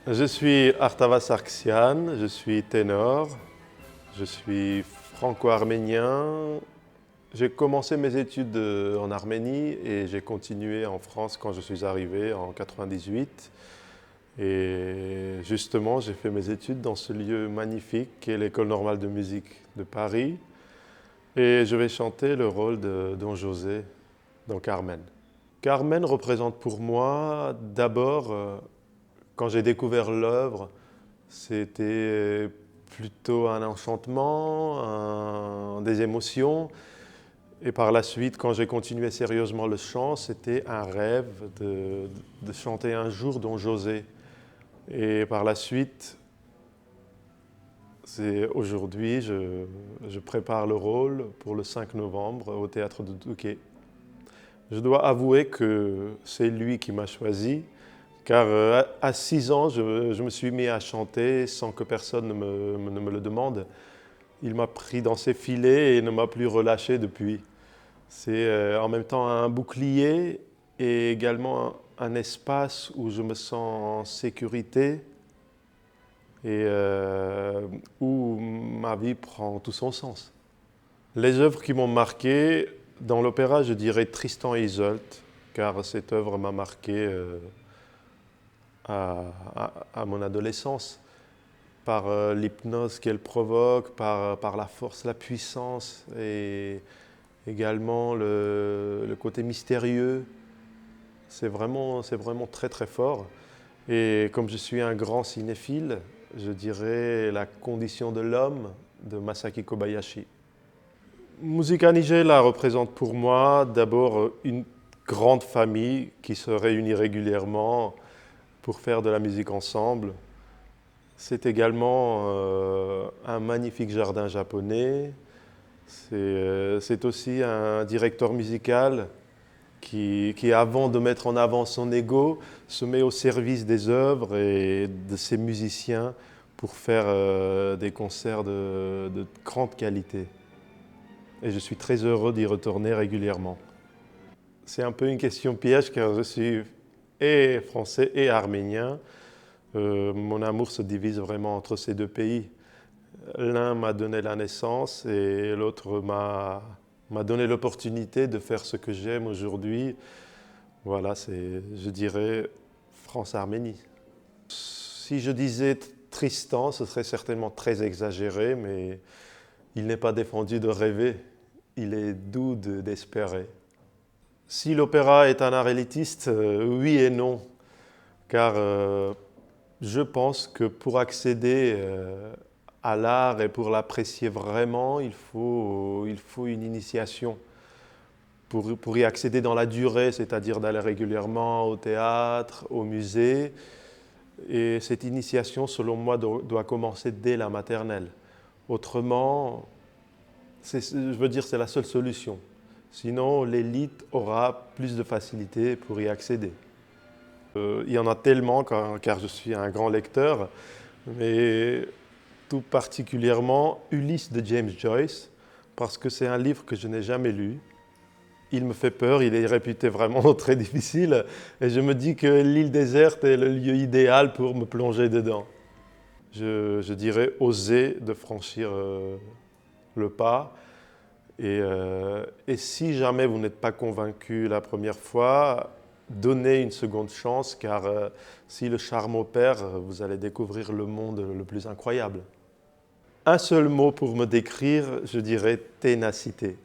Je suis Artava Sargsyan, je suis ténor, je suis franco-arménien. J'ai commencé mes études en Arménie et j'ai continué en France quand je suis arrivé en 98. Et justement, j'ai fait mes études dans ce lieu magnifique qu'est l'École normale de musique de Paris. Et je vais chanter le rôle de Don José dans Carmen. Carmen représente pour moi d'abord, quand j'ai découvert l'œuvre, c'était plutôt un enchantement, des émotions. Et par la suite, quand j'ai continué sérieusement le chant, c'était un rêve de chanter un jour Don José. Et par la suite, aujourd'hui, je prépare le rôle pour le 5 novembre au théâtre de Touquet. Je dois avouer que c'est lui qui m'a choisi, car à 6 ans, je me suis mis à chanter sans que personne ne me le demande. Il m'a pris dans ses filets et ne m'a plus relâché depuis. C'est en même temps un bouclier et également un espace où je me sens en sécurité et où ma vie prend tout son sens. Les œuvres qui m'ont marqué, dans l'opéra, je dirais Tristan et Isolde, car cette œuvre m'a marqué à mon adolescence, par l'hypnose qu'elle provoque, par la force, la puissance et également le côté mystérieux. C'est vraiment très très fort. Et comme je suis un grand cinéphile, je dirais La condition de l'homme de Masaki Kobayashi. Musica Nigella représente pour moi d'abord une grande famille qui se réunit régulièrement pour faire de la musique ensemble. C'est également un magnifique jardin japonais. C'est aussi un directeur musical qui, avant de mettre en avant son ego, se met au service des œuvres et de ses musiciens pour faire des concerts de grande qualité. Et je suis très heureux d'y retourner régulièrement. C'est un peu une question piège car je suis et français et arménien. Mon amour se divise vraiment entre ces deux pays. L'un m'a donné la naissance et l'autre m'a donné l'opportunité de faire ce que j'aime aujourd'hui. Voilà, je dirais, France-Arménie. Si je disais Tristan, ce serait certainement très exagéré, mais il n'est pas défendu de rêver, il est doux d'espérer. Si l'opéra est un art élitiste, oui et non, car je pense que pour accéder à l'art et pour l'apprécier vraiment, il faut une initiation. Pour y accéder dans la durée, c'est-à-dire d'aller régulièrement au théâtre, au musée. Et cette initiation, selon moi, doit commencer dès la maternelle. Autrement, je veux dire, c'est la seule solution. Sinon, l'élite aura plus de facilité pour y accéder. Il y en a tellement, car je suis un grand lecteur, mais tout particulièrement Ulysse de James Joyce, parce que c'est un livre que je n'ai jamais lu. Il me fait peur, il est réputé vraiment très difficile, et je me dis que l'île déserte est le lieu idéal pour me plonger dedans. Je dirais oser de franchir le pas, et si jamais vous n'êtes pas convaincu la première fois, donnez une seconde chance, car si le charme opère, vous allez découvrir le monde le plus incroyable. Un seul mot pour me décrire, je dirais ténacité.